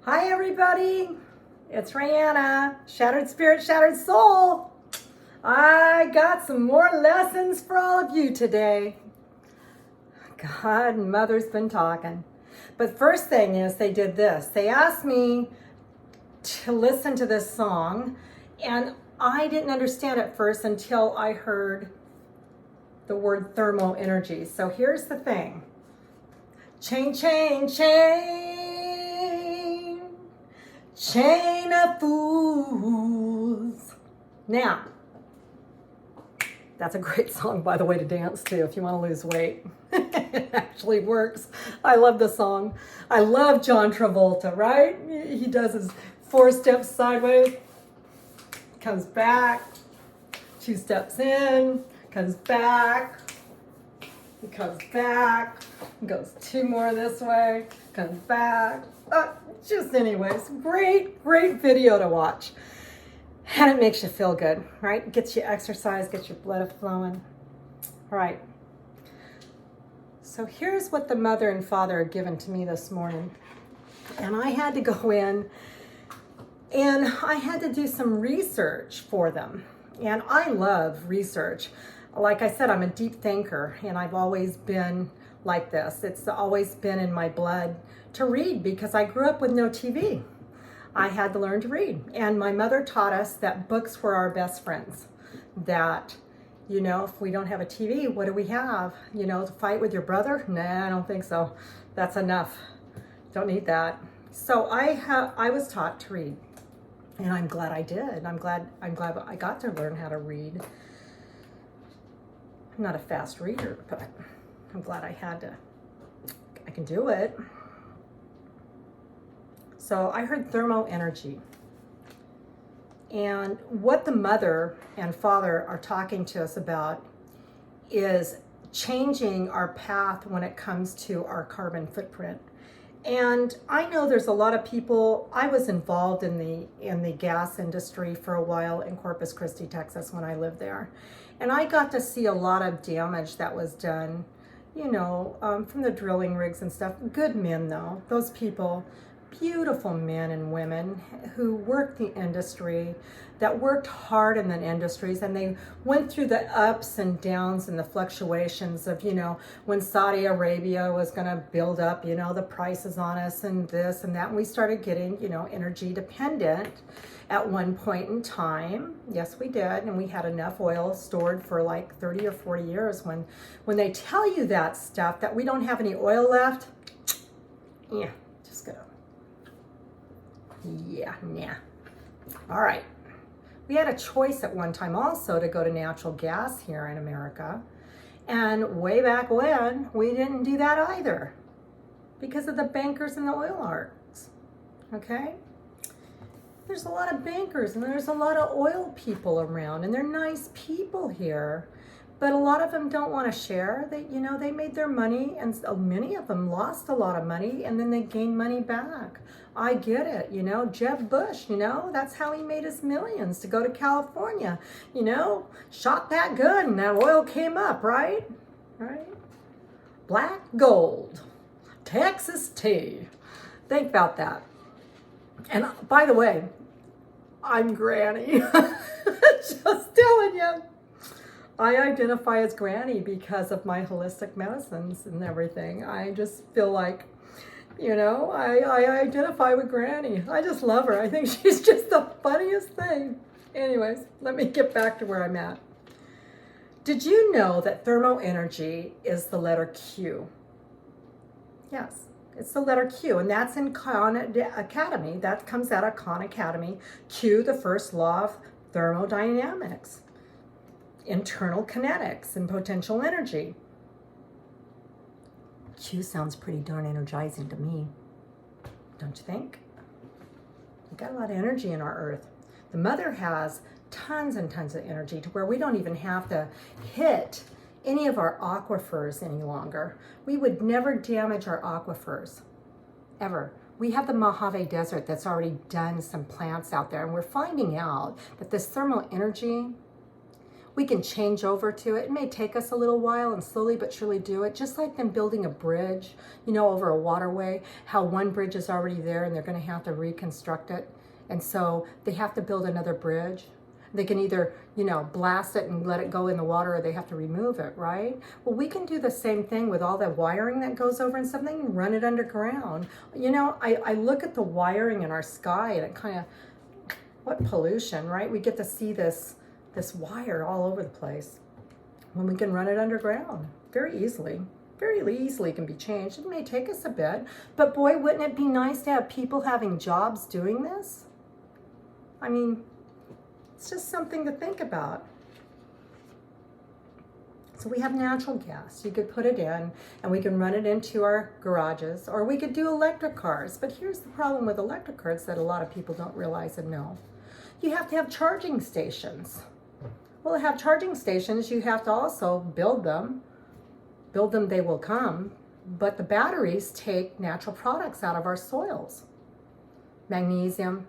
Hi everybody, it's Rayanna, Shattered Spirit, Shattered Soul. I got some more lessons for all of you today. God and Mother's been talking. But first thing is they did this. They asked me to listen to this song, and I didn't understand it first until I heard the word thermal energy. So here's the thing. Chain, chain, chain, chain of fools. Now, that's a great song, by the way, to dance to if you want to lose weight. It actually works. I love the song. I love John Travolta, right? He does his 4 steps sideways, comes back, 2 steps in, comes back, he comes back, goes 2 more this way, comes back. Just anyways, great video to watch. And it makes you feel good, right? Gets you exercise, gets your blood flowing. All right. So here's what the mother and father had given to me this morning. And I had to go in and I had to do some research for them. And I love research. Like I said, I'm a deep thinker, and I've always been like this. It's always been in my blood to read because I grew up with no TV. I had to learn to read. And my mother taught us that books were our best friends. That, if we don't have a TV, what do we have? To fight with your brother? Nah, I don't think so. That's enough. Don't need that. So I was taught to read. And I'm glad I did. I'm glad I got to learn how to read. I'm not a fast reader, but I'm glad I can do it. So I heard thermal energy. And what the mother and father are talking to us about is changing our path when it comes to our carbon footprint. And I know there's a lot of people. I was involved in the gas industry for a while in Corpus Christi, Texas, when I lived there. And I got to see a lot of damage that was done, from the drilling rigs and stuff. Good men, though. Those people, beautiful men and women who worked the industry, that worked hard in the industries, and they went through the ups and downs and the fluctuations of, when Saudi Arabia was going to build up, the prices on us and this and that. And we started getting, energy dependent at one point in time. Yes, we did. And we had enough oil stored for like 30 or 40 years. When they tell you that stuff, that we don't have any oil left, yeah, just go. Yeah. All right. We had a choice at one time also to go to natural gas here in America. And way back when, we didn't do that either because of the bankers and the oil arcs. Okay? There's a lot of bankers and there's a lot of oil people around, and they're nice people here. But a lot of them don't want to share. They made their money, and many of them lost a lot of money, and then they gained money back. I get it. Jeb Bush, that's how he made his millions, to go to California, shot that gun and that oil came up, right? Right? Black gold, Texas tea. Think about that. And by the way, I'm Granny. Just telling you. I identify as Granny because of my holistic medicines and everything. I just feel like, I identify with Granny. I just love her. I think she's just the funniest thing. Anyways, let me get back to where I'm at. Did you know that thermal energy is the letter Q? Yes, it's the letter Q, and that's in Khan Academy. That comes out of Khan Academy. Q, the first law of thermodynamics. Internal kinetics and potential energy. Q sounds pretty darn energizing to me, don't you think? We've got a lot of energy in our earth. The mother has tons and tons of energy to where we don't even have to hit any of our aquifers any longer. We would never damage our aquifers, ever. We have the Mojave Desert that's already done some plants out there, and we're finding out that this thermal energy, We can change over to it. It may take us a little while and slowly but surely do it, just like them building a bridge, you know, over a waterway, how one bridge is already there and they're going to have to reconstruct it. And so they have to build another bridge. They can either, you know, blast it and let it go in the water, or they have to remove it, right? Well, we can do the same thing with all that wiring that goes over in something and run it underground. You know, I look at the wiring in our sky and it kind of, what pollution, right? We get to see this wire all over the place when we can run it underground very easily. Very easily can be changed. It may take us a bit, but boy, wouldn't it be nice to have people having jobs doing this? I mean, it's just something to think about. So we have natural gas. You could put it in and we can run it into our garages, or we could do electric cars. But here's the problem with electric cars that a lot of people don't realize and know. You have to have charging stations. Well, to have charging stations, you have to also build them. Build them, they will come. But the batteries take natural products out of our soils. Magnesium,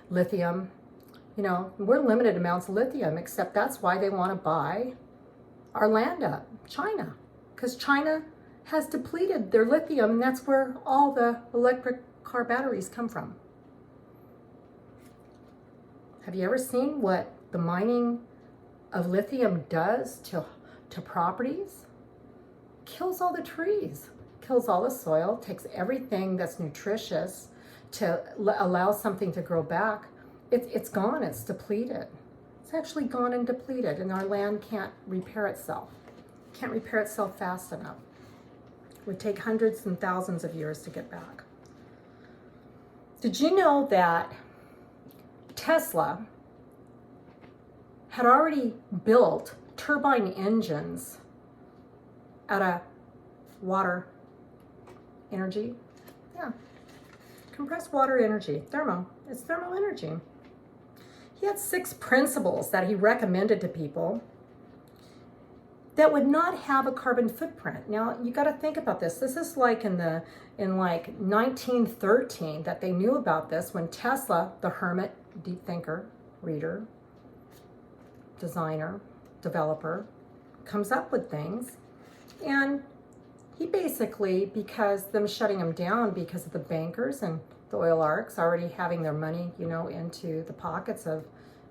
lithium. You know, we're limited amounts of lithium, except that's why they want to buy our land up, China. Because China has depleted their lithium, and that's where all the electric car batteries come from. Have you ever seen what the mining of lithium does to properties? Kills all the trees, kills all the soil, takes everything that's nutritious to allow something to grow back. It's gone, it's depleted. It's actually gone and depleted, and our land can't repair itself. Can't repair itself fast enough. It would take hundreds and thousands of years to get back. Did you know that Tesla had already built turbine engines out of water energy? Yeah, compressed water energy, thermo. It's thermal energy. He had 6 principles that he recommended to people that would not have a carbon footprint. Now, you got to think about this. This is like in 1913 that they knew about this, when Tesla, the hermit, deep thinker, reader, designer, developer, comes up with things. And he basically, because them shutting him down because of the bankers and the oil arcs already having their money, you know, into the pockets of,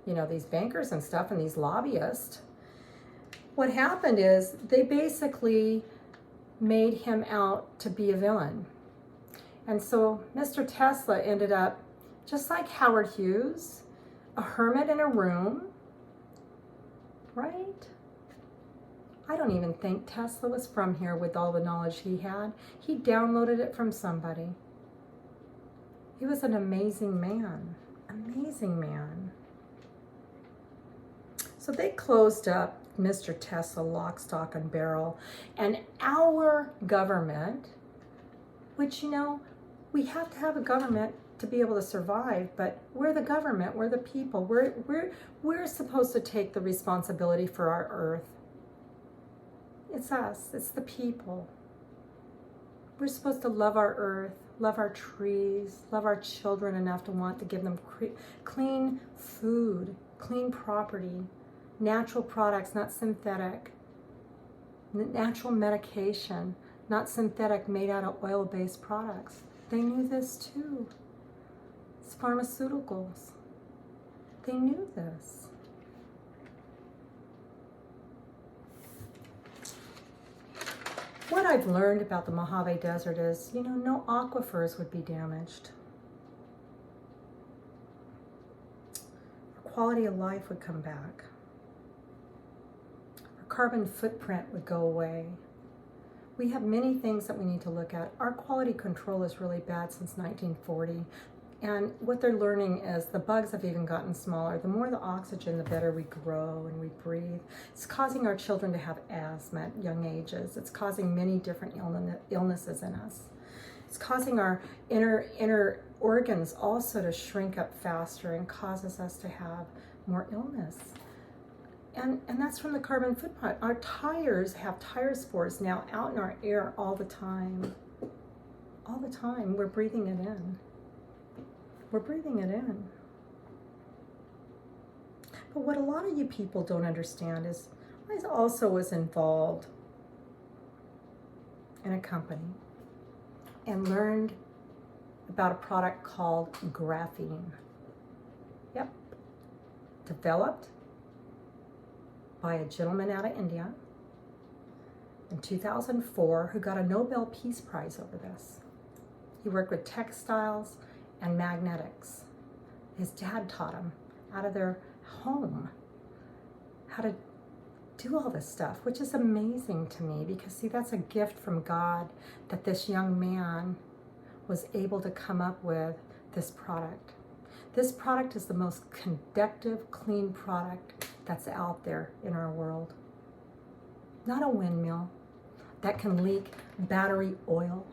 you know, these bankers and stuff and these lobbyists, what happened is they basically made him out to be a villain. And so Mr. Tesla ended up, just like Howard Hughes, a hermit in a room, right? I don't even think Tesla was from here with all the knowledge he had. He downloaded it from somebody. He was an amazing man, amazing man. So they closed up Mr. Tesla lock, stock, and barrel. And our government, which, you know, we have to have a government to be able to survive, but we're the government, we're the people. We're supposed to take the responsibility for our earth. It's us, it's the people. We're supposed to love our earth, love our trees, love our children enough to want to give them clean food, clean property, natural products, not synthetic, natural medication, not synthetic, made out of oil-based products. They knew this too. It's pharmaceuticals. They knew this. What I've learned about the Mojave Desert is, you know, no aquifers would be damaged. Our quality of life would come back. Our carbon footprint would go away. We have many things that we need to look at. Our quality control is really bad since 1940. And what they're learning is the bugs have even gotten smaller. The more the oxygen, the better we grow and we breathe. It's causing our children to have asthma at young ages. It's causing many different illnesses in us. It's causing our inner organs also to shrink up faster and causes us to have more illness. And that's from the carbon footprint. Our tires have tire spores now out in our air all the time. All the time, we're breathing it in. We're breathing it in. But what a lot of you people don't understand is I also was involved in a company and learned about a product called graphene. Yep. Developed by a gentleman out of India in 2004 who got a Nobel Peace Prize over this. He worked with textiles and magnetics. His dad taught him out of their home how to do all this stuff, which is amazing to me because, see, that's a gift from God that this young man was able to come up with this product. This product is the most conductive, clean product that's out there in our world. Not a windmill that can leak battery oil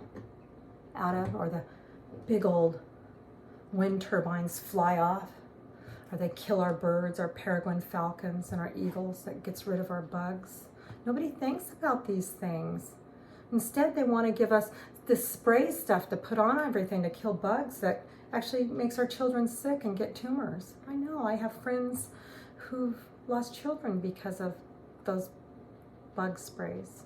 out of, or the big old wind turbines fly off, or they kill our birds, our peregrine falcons and our eagles, that gets rid of our bugs. Nobody thinks about these things. Instead, they want to give us this spray stuff to put on everything to kill bugs that actually makes our children sick and get tumors. I know, I have friends who've lost children because of those bug sprays.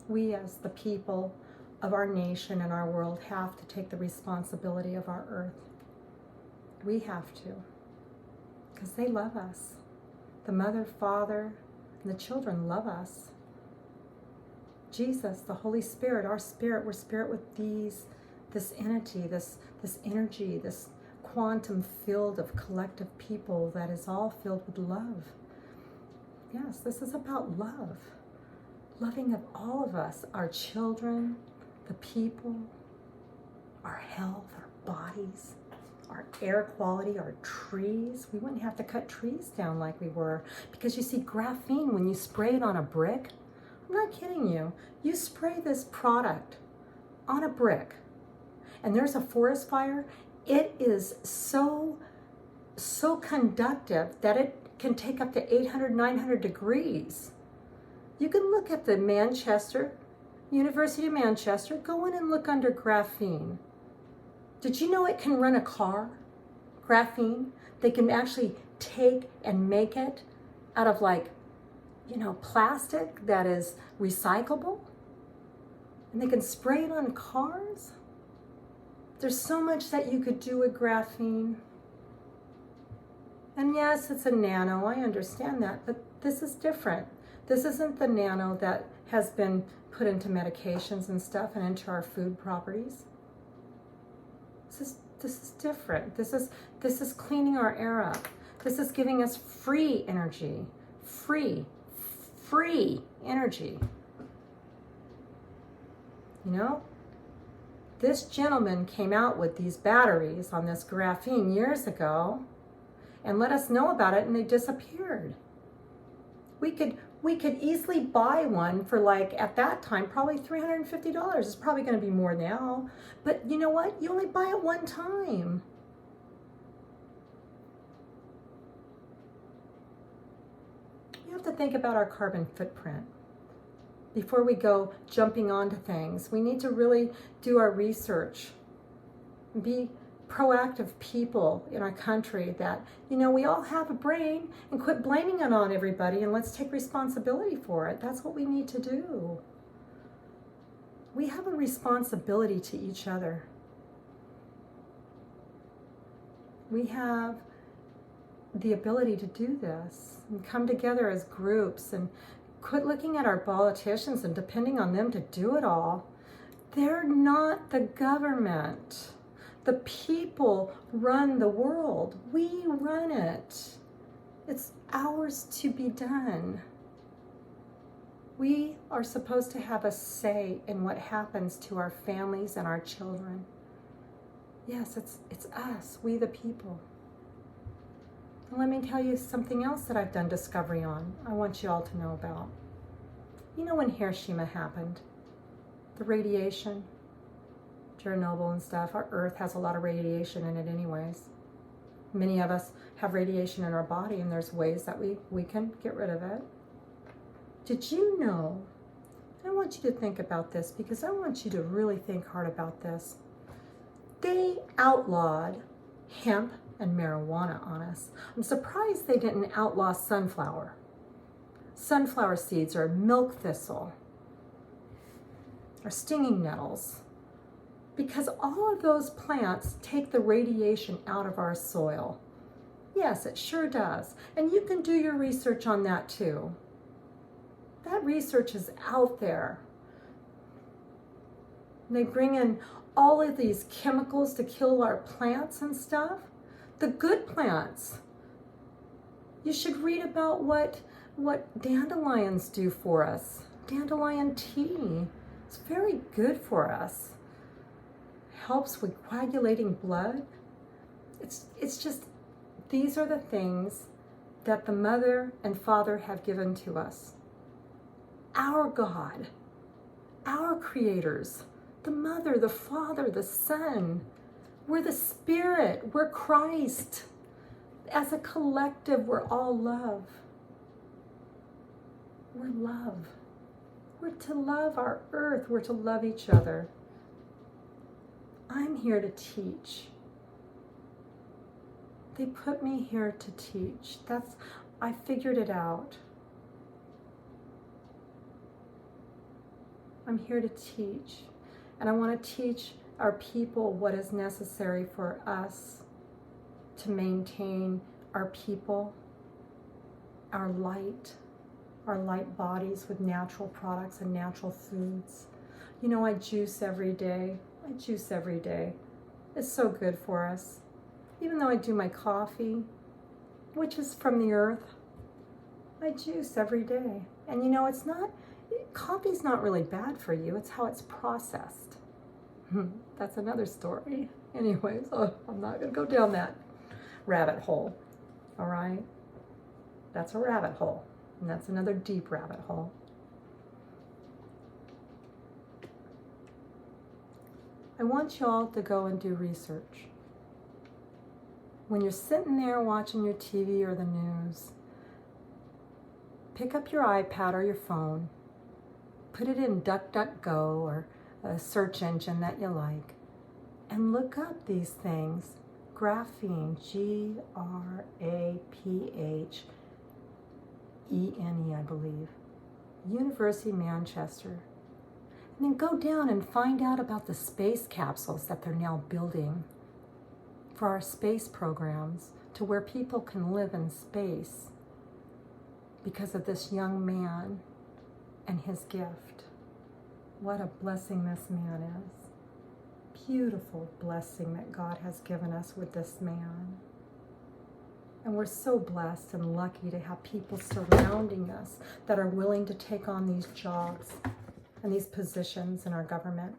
We as the people of our nation and our world have to take the responsibility of our earth. We have to, because they love us. The mother, father, and the children love us. Jesus, the Holy Spirit, our spirit, we're spirit with this entity, this energy, this quantum field of collective people that is all filled with love. Yes, this is about love. Loving of all of us, our children, the people, our health, our bodies, our air quality, our trees. We wouldn't have to cut trees down like we were. Because you see, graphene, when you spray it on a brick, I'm not kidding you, you spray this product on a brick and there's a forest fire, it is so conductive that it can take up to 800, 900 degrees. You can look at the University of Manchester, go in and look under graphene. Did you know it can run a car? Graphene? They can actually take and make it out of plastic that is recyclable. And they can spray it on cars. There's so much that you could do with graphene. And yes, it's a nano, I understand that, but this is different. This isn't the nano that has been put into medications and stuff and into our food properties. This is different. This is cleaning our air up. This is giving us free energy. Free energy. You know? This gentleman came out with these batteries on this graphene years ago and let us know about it, and they disappeared. We could easily buy one for, at that time, probably $350. It's probably going to be more now. But you know what? You only buy it one time. We have to think about our carbon footprint. Before we go jumping onto things, we need to really do our research. Be proactive people in our country that, we all have a brain, and quit blaming it on everybody, and let's take responsibility for it. That's what we need to do. We have a responsibility to each other. We have the ability to do this and come together as groups and quit looking at our politicians and depending on them to do it all. They're not the government. The people run the world. We run it. It's ours to be done. We are supposed to have a say in what happens to our families and our children. Yes, it's us, we the people. And let me tell you something else that I've done discovery on. I want you all to know about. When Hiroshima happened, the radiation, Chernobyl and stuff, our earth has a lot of radiation in it anyways. Many of us have radiation in our body, and there's ways that we can get rid of it. Did you know, I want you to think about this because I want you to really think hard about this. They outlawed hemp and marijuana on us. I'm surprised they didn't outlaw sunflower. Sunflower seeds are milk thistle, or stinging nettles, because all of those plants take the radiation out of our soil. Yes, it sure does. And you can do your research on that too. That research is out there. They bring in all of these chemicals to kill our plants and stuff. The good plants. You should read about what dandelions do for us. Dandelion tea. It's very good for us. Helps with coagulating blood. It's just, these are the things that the Mother and Father have given to us. Our God, our creators, the Mother, the Father, the Son. We're the Spirit, we're Christ. As a collective, we're all love. We're love. We're to love our earth, we're to love each other. I'm here to teach. They put me here to teach. I figured it out. I'm here to teach. And I want to teach our people what is necessary for us to maintain our people, our light bodies with natural products and natural foods. You know, I juice every day. It's so good for us. Even though I do my coffee, which is from the earth, I juice every day. And you know, coffee's not really bad for you. It's how it's processed. That's another story. Anyways, I'm not going to go down that rabbit hole. All right? That's a rabbit hole. And that's another deep rabbit hole. I want you all to go and do research. When you're sitting there watching your TV or the news, pick up your iPad or your phone, put it in DuckDuckGo or a search engine that you like, and look up these things. Graphene, Graphene, I believe. University of Manchester. And then go down and find out about the space capsules that they're now building for our space programs, to where people can live in space because of this young man and his gift. What a blessing this man is. Beautiful blessing that God has given us with this man. And we're so blessed and lucky to have people surrounding us that are willing to take on these jobs and these positions in our government,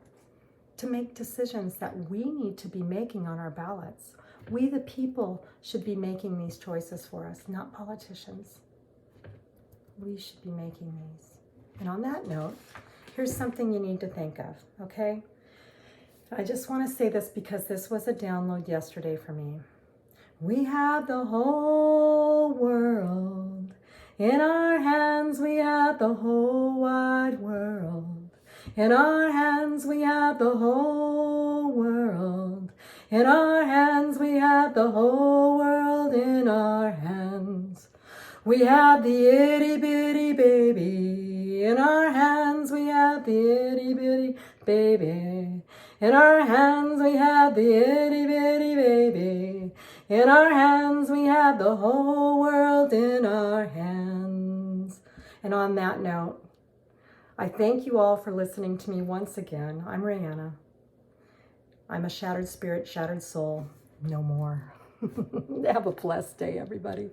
to make decisions that we need to be making on our ballots. We, the people, should be making these choices for us, not politicians. We should be making these. And on that note, here's something you need to think of, okay? I just want to say this because this was a download yesterday for me. We have the whole world in our hands. We have the whole wide world in our hands. We have the whole world in our hands. We have the whole world in our hands. We have the itty bitty baby in our hands. We have the itty bitty baby in our hands. We have the itty bitty baby in our hands. We have the whole world in our hands. And on that note, I thank you all for listening to me once again. I'm Rayanna. I'm a shattered spirit, shattered soul. No more. Have a blessed day, everybody.